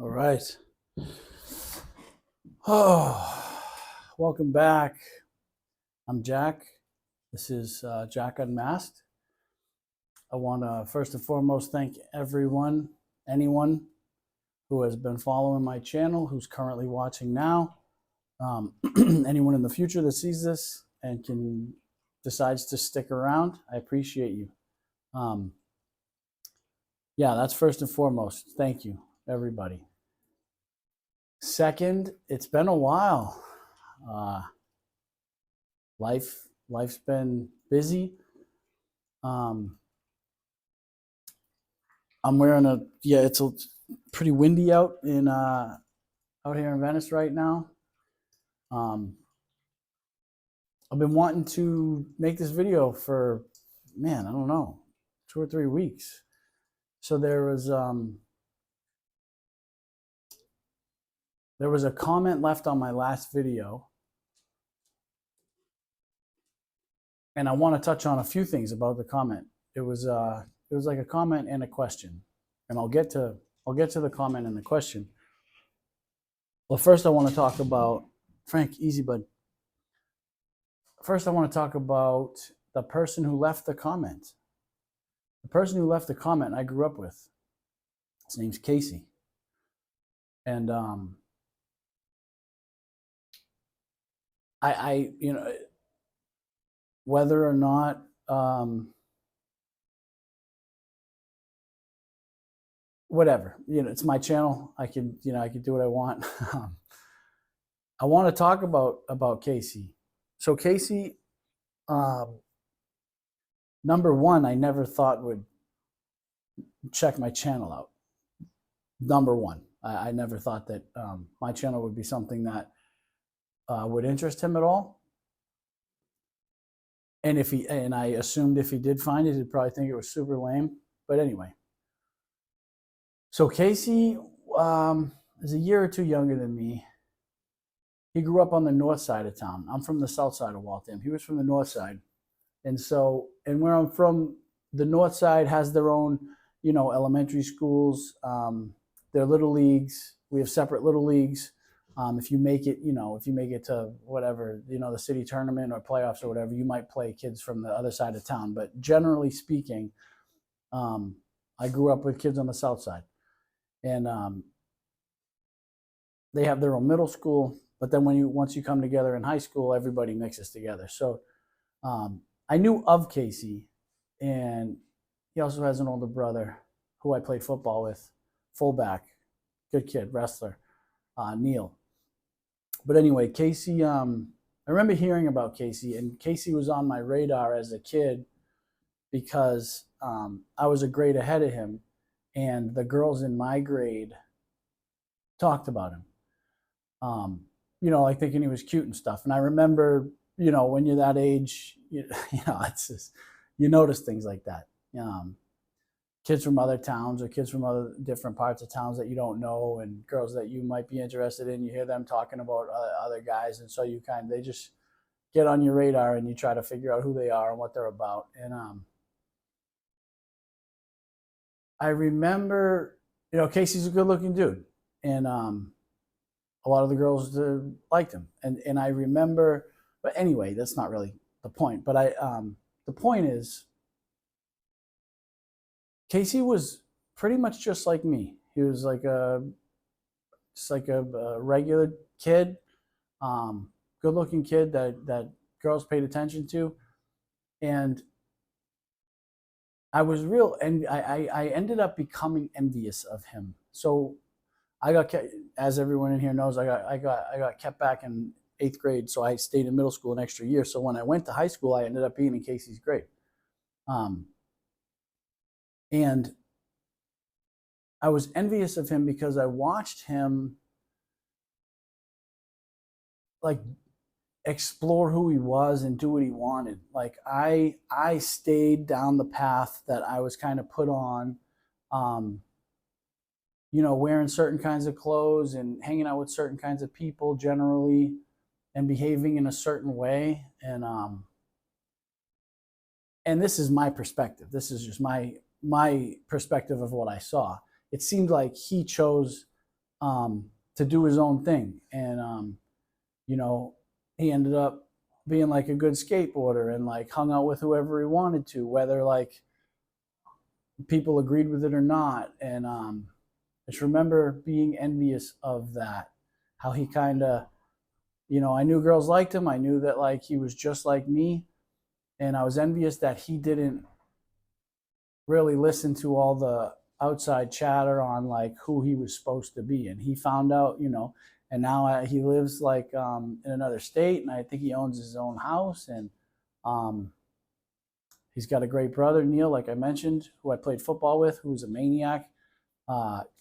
All right. Oh, welcome back. I'm Jack. This is Jack Unmasked. I want to first and foremost thank anyone who has been following my channel, who's currently watching now, anyone in the future that sees this and decides to stick around. I appreciate you. Yeah, that's first and foremost. Thank you, everybody. Second, it's been a while. Life's been busy. I'm wearing it's pretty windy out here in Venice right now. I've been wanting to make this video for, I don't know, 2 or 3 weeks. So there was a comment left on my last video, and I want to touch on a few things about the comment. It was like a comment and a question, and I'll get to the comment and the question. Well, first I want to talk about Frank, easy bud. First, I want to talk about the person who left the comment. The person who left the comment I grew up with. His name's Casey, and I whether or not whatever, it's my channel. I can do what I want. I want to talk about Casey. So Casey, number one, I never thought would check my channel out. Number one, I never thought that my channel would be something that would interest him at all. And I assumed if he did find it, he'd probably think it was super lame. But anyway, so Casey is a year or two younger than me. He grew up on the north side of town. I'm from the south side of Waltham. He was from the north side. And where I'm from, the north side has their own, elementary schools, their little leagues. We have separate little leagues. If you make it to whatever, the city tournament or playoffs or whatever, you might play kids from the other side of town. But generally speaking, I grew up with kids on the south side. And they have their own middle school. But then once you come together in high school, everybody mixes together. So I knew of Casey, and he also has an older brother who I played football with, fullback, good kid, wrestler, Neil. But anyway, Casey, I remember hearing about Casey, and Casey was on my radar as a kid because I was a grade ahead of him, and the girls in my grade talked about him. Like thinking he was cute and stuff. And I remember, when you're that age, it's just, you notice things like that. Kids from other towns or kids from other different parts of towns that you don't know, and girls that you might be interested in, you hear them talking about other guys. And so they just get on your radar, and you try to figure out who they are and what they're about. And I remember, Casey's a good looking dude. And a lot of the girls liked him, and I remember. But anyway, that's not really the point. But the point is, Casey was pretty much just like me. He was like a regular kid, good-looking kid that girls paid attention to, and I was I ended up becoming envious of him. So I got, as everyone in here knows, I got kept back in 8th grade, so I stayed in middle school an extra year. So when I went to high school, I ended up being in Casey's grade. And I was envious of him because I watched him like explore who he was and do what he wanted. Like I stayed down the path that I was kind of put on, wearing certain kinds of clothes and hanging out with certain kinds of people generally, and behaving in a certain way. And this is my perspective. This is just my perspective of what I saw. It seemed like he chose to do his own thing. And, you know, he ended up being like a good skateboarder and like hung out with whoever he wanted to, whether like people agreed with it or not. And I just remember being envious of that, how he kind of, you know, I knew girls liked him. I knew that like he was just like me. And I was envious that he didn't really listen to all the outside chatter on like who he was supposed to be. And he found out, you know, and now he lives like in another state, and I think he owns his own house. And um, he's got a great brother, Neil, like I mentioned, who I played football with, who's a maniac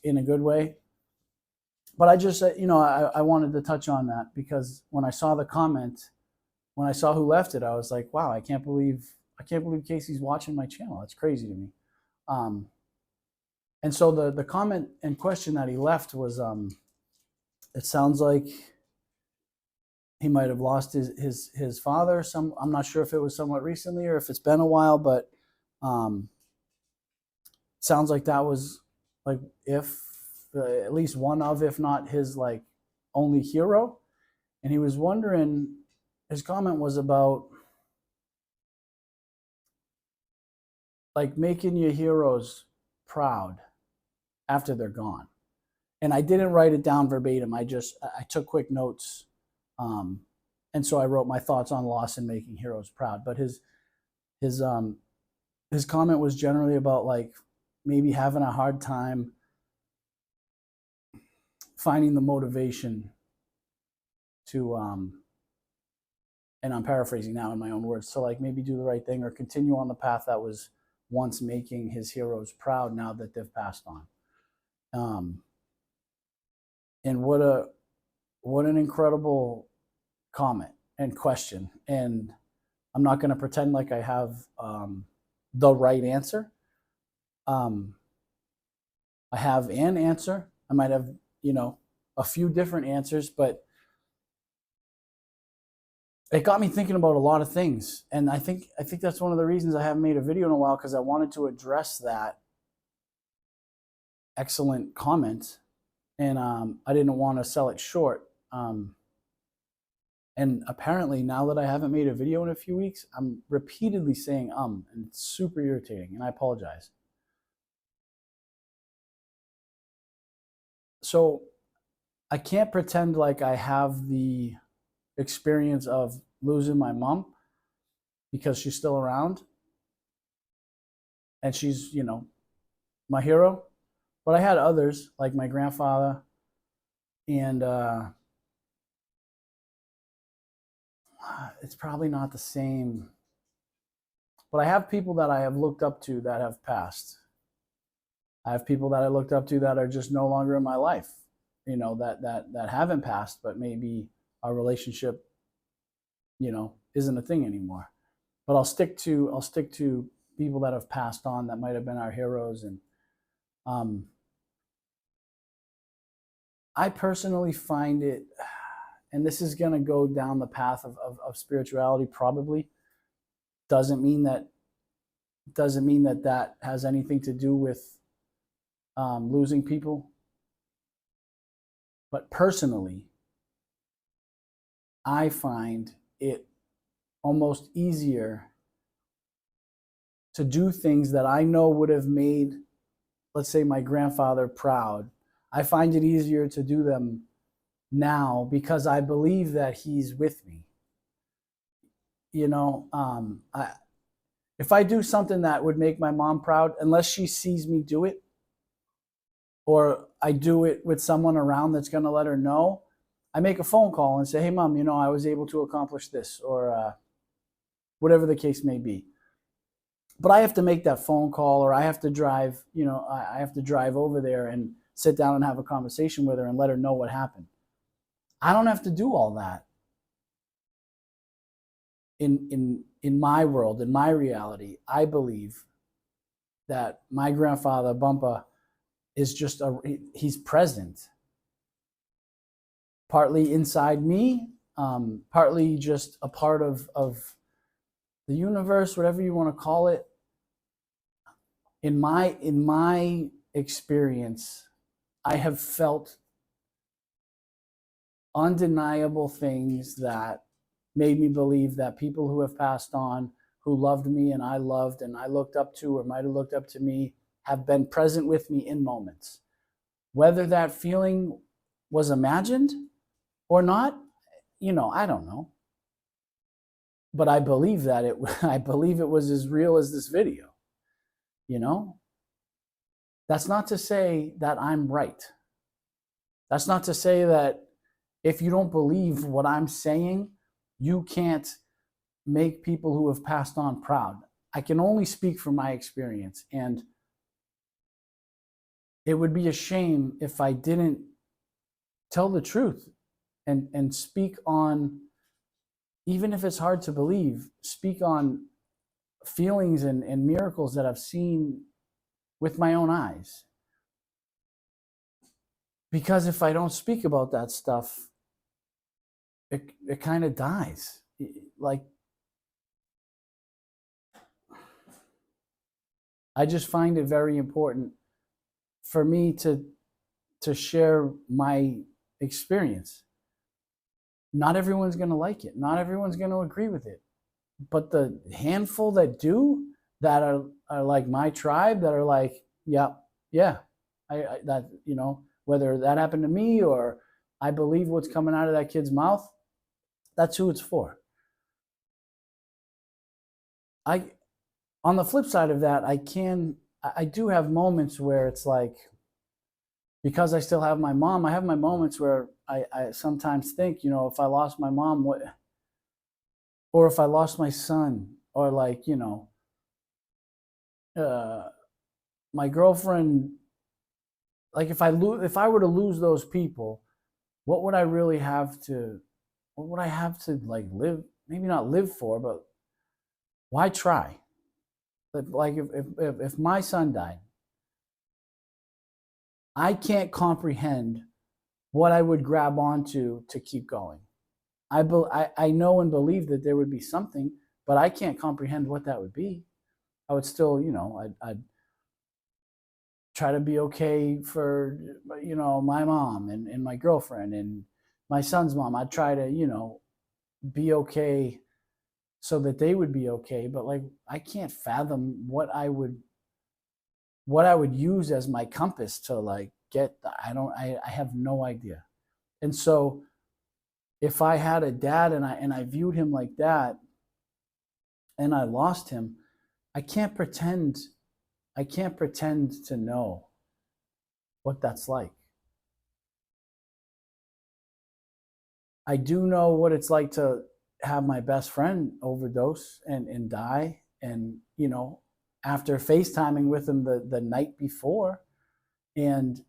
in a good way. But I just, you know, I wanted to touch on that because when I saw the comment, when I saw who left it, I was like, wow, I can't believe Casey's watching my channel. That's crazy to me. Um, and so the comment and question that he left was, it sounds like he might have lost his father. I'm not sure if it was somewhat recently or if it's been a while, but sounds like that was like if at least one of, if not his like only hero. And he was wondering, his comment was about like making your heroes proud after they're gone. And I didn't write it down verbatim. I took quick notes. And so I wrote my thoughts on loss and making heroes proud. But his comment was generally about like maybe having a hard time finding the motivation to and I'm paraphrasing now in my own words, to like maybe do the right thing or continue on the path that was once making his heroes proud now that they've passed on. And what an incredible comment and question. And I'm not going to pretend like I have the right answer. I have an answer. I might have, you know, a few different answers, but it got me thinking about a lot of things. And I think that's one of the reasons I haven't made a video in a while, because I wanted to address that excellent comment. And I didn't want to sell it short. And apparently now that I haven't made a video in a few weeks, I'm repeatedly saying and it's super irritating, and I apologize. So I can't pretend like I have the experience of losing my mom because she's still around and she's, you know, my hero. But I had others like my grandfather, and it's probably not the same. But I have people that I have looked up to that have passed. I have people that I looked up to that are just no longer in my life, you know, that haven't passed, but maybe our relationship, you know, isn't a thing anymore. But I'll stick to people that have passed on that might have been our heroes. And I personally find it, and this is going to go down the path of spirituality probably, doesn't mean that that has anything to do with losing people. But personally, I find it almost easier to do things that I know would have made, let's say, my grandfather proud. I find it easier to do them now because I believe that he's with me. You know, if I do something that would make my mom proud, unless she sees me do it, or I do it with someone around that's going to let her know, I make a phone call and say, hey, Mom, you know, I was able to accomplish this, or whatever the case may be. But I have to make that phone call, or I have to drive, you know, I have to drive over there and sit down and have a conversation with her and let her know what happened. I don't have to do all that in my world, in my reality. I believe that my grandfather, Bumpa, is just he's present. Partly inside me, partly just a part of the universe, whatever you want to call it. In my experience, I have felt undeniable things that made me believe that people who have passed on, who loved me and I loved and I looked up to or might have looked up to me, have been present with me in moments. Whether that feeling was imagined or not, I don't know. But I believe that I believe it was as real as this video, you know? That's not to say that I'm right. That's not to say that if you don't believe what I'm saying, you can't make people who have passed on proud. I can only speak from my experience, and it would be a shame if I didn't tell the truth and speak on, even if it's hard to believe, speak on feelings and miracles that I've seen with my own eyes. Because if I don't speak about that stuff, it kind of dies. Like, I just find it very important for me to share my experience. Not everyone's going to like it. Not everyone's going to agree with it. But the handful that do, that are like my tribe, that are like, yeah, that, whether that happened to me or I believe what's coming out of that kid's mouth, that's who it's for. On the flip side of that, I do have moments where it's like, because I still have my mom, I have my moments where I sometimes think, if I lost my mom, or if I lost my son, or like, my girlfriend, like if I were to lose those people, what would I have to like live, maybe not live for, but why try? Like if my son died, I can't comprehend what I would grab onto to keep going. I know and believe that there would be something, but I can't comprehend what that would be. I would still, I'd try to be okay for, my mom and my girlfriend and my son's mom. I'd try to, be okay so that they would be okay. But like, I can't fathom what I would use as my compass to like I have no idea. And so if I had a dad and I viewed him like that and I lost him, I can't pretend to know what that's like. I do know what it's like to have my best friend overdose and die, and after FaceTiming with him the night before, and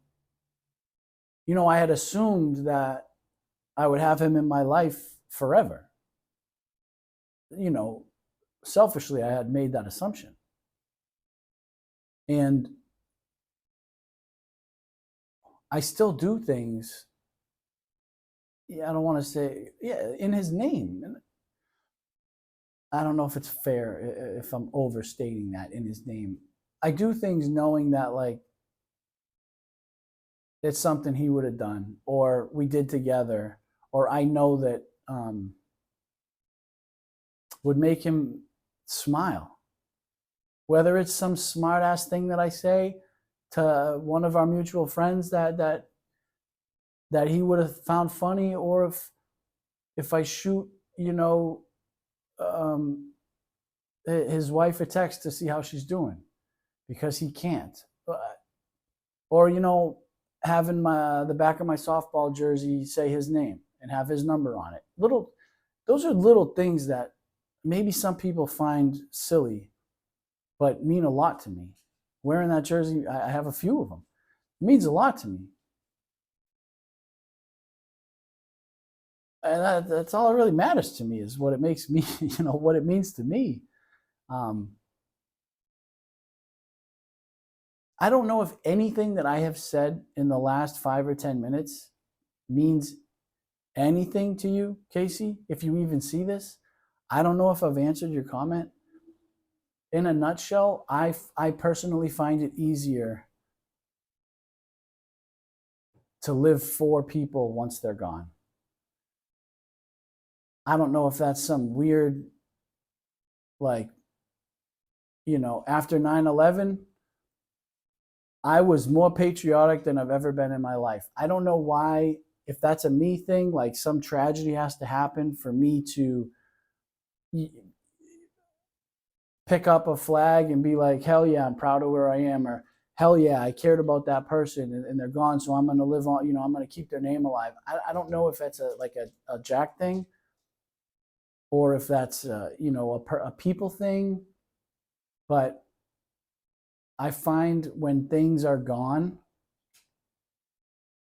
I had assumed that I would have him in my life forever. Selfishly, I had made that assumption. And I still do things, I don't want to say, in his name. I don't know if it's fair, if I'm overstating that, in his name. I do things knowing that, like, it's something he would have done, or we did together, or I know that would make him smile. Whether it's some smart ass thing that I say to one of our mutual friends that he would have found funny, or if I shoot, his wife a text to see how she's doing, because he can't. Or, having the back of my softball jersey say his name and have his number on it. Those are little things that maybe some people find silly, but mean a lot to me. Wearing that jersey, I have a few of them. It means a lot to me. And that's all that really matters to me, is what it makes me, what it means to me. I don't know if anything that I have said in the last 5 or 10 minutes means anything to you, Casey, if you even see this. I don't know if I've answered your comment. In a nutshell, I personally find it easier to live for people once they're gone. I don't know if that's some weird, like, after 9/11, I was more patriotic than I've ever been in my life. I don't know why, if that's a me thing, like some tragedy has to happen for me to pick up a flag and be like, hell yeah, I'm proud of where I am, or hell yeah, I cared about that person and they're gone, so I'm going to live on, I'm going to keep their name alive. I don't know if that's a Jack thing, or if that's a people thing, but I find when things are gone,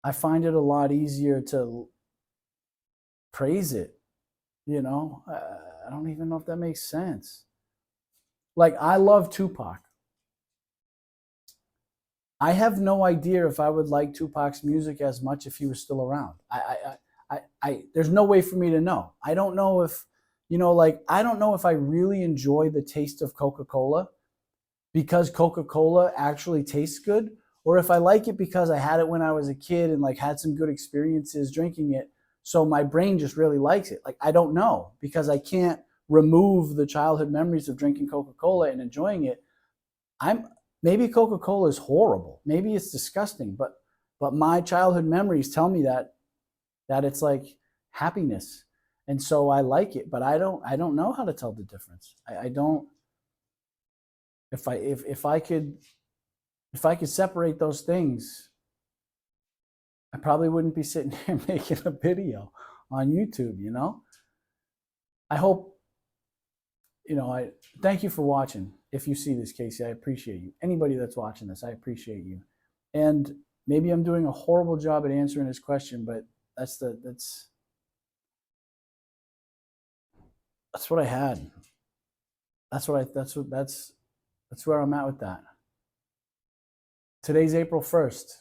I find it a lot easier to praise it. I don't even know if that makes sense. Like, I love Tupac. I have no idea if I would like Tupac's music as much if he was still around. There's no way for me to know. I don't know if, I don't know if I really enjoy the taste of Coca-Cola because Coca-Cola actually tastes good, or if I like it because I had it when I was a kid and like had some good experiences drinking it. So my brain just really likes it. Like, I don't know, because I can't remove the childhood memories of drinking Coca-Cola and enjoying it. Maybe Coca-Cola is horrible. Maybe it's disgusting, but my childhood memories tell me that it's like happiness. And so I like it, but I don't know how to tell the difference. I don't. If I could separate those things, I probably wouldn't be sitting here making a video on YouTube, I hope, I thank you for watching. If you see this, Casey, I appreciate you. Anybody that's watching this, I appreciate you. And maybe I'm doing a horrible job at answering this question, but that's what I had. That's where I'm at with that. Today's April 1st.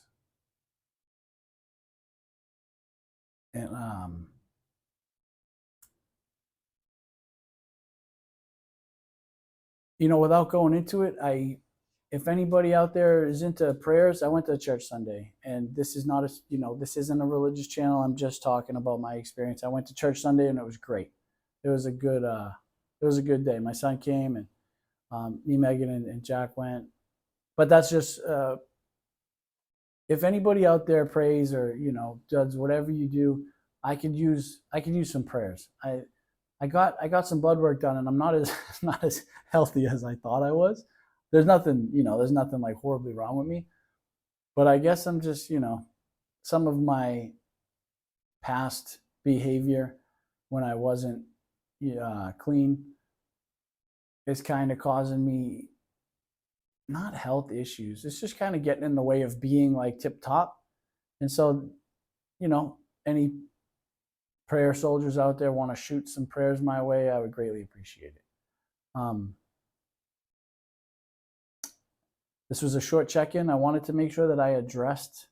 And without going into it, if anybody out there is into prayers, I went to church Sunday, and this is not this isn't a religious channel. I'm just talking about my experience. I went to church Sunday, and it was great. It was a good day. My son came, and me, Megan, and Jack went. But that's just if anybody out there prays or does whatever you do, I could use some prayers. I got some blood work done, and I'm not as not as healthy as I thought I was. There's nothing like horribly wrong with me, but I guess I'm just some of my past behavior when I wasn't clean is kind of causing me not health issues. It's just kind of getting in the way of being like tip top. And so, any prayer soldiers out there want to shoot some prayers my way, I would greatly appreciate it. This was a short check-in. I wanted to make sure that I addressed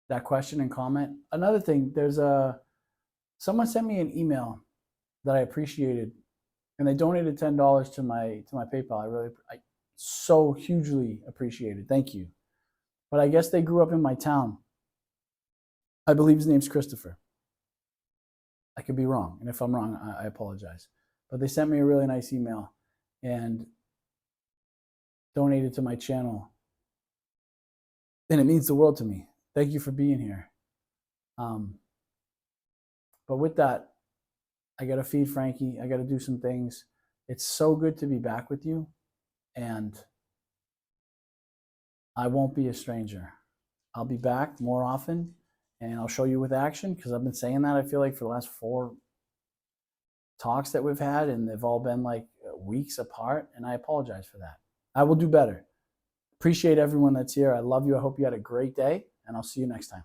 that question and comment. Another thing, someone sent me an email that I appreciated, and they donated $10 to my PayPal. I so hugely appreciated. Thank you. But I guess they grew up in my town. I believe his name's Christopher. I could be wrong, and if I'm wrong, I apologize. But they sent me a really nice email and donated to my channel, and it means the world to me. Thank you for being here. But with that, I got to feed Frankie. I got to do some things. It's so good to be back with you, and I won't be a stranger. I'll be back more often, and I'll show you with action, because I've been saying that, I feel like, for the last 4 talks that we've had, and they've all been like weeks apart, and I apologize for that. I will do better. Appreciate everyone that's here. I love you. I hope you had a great day, and I'll see you next time.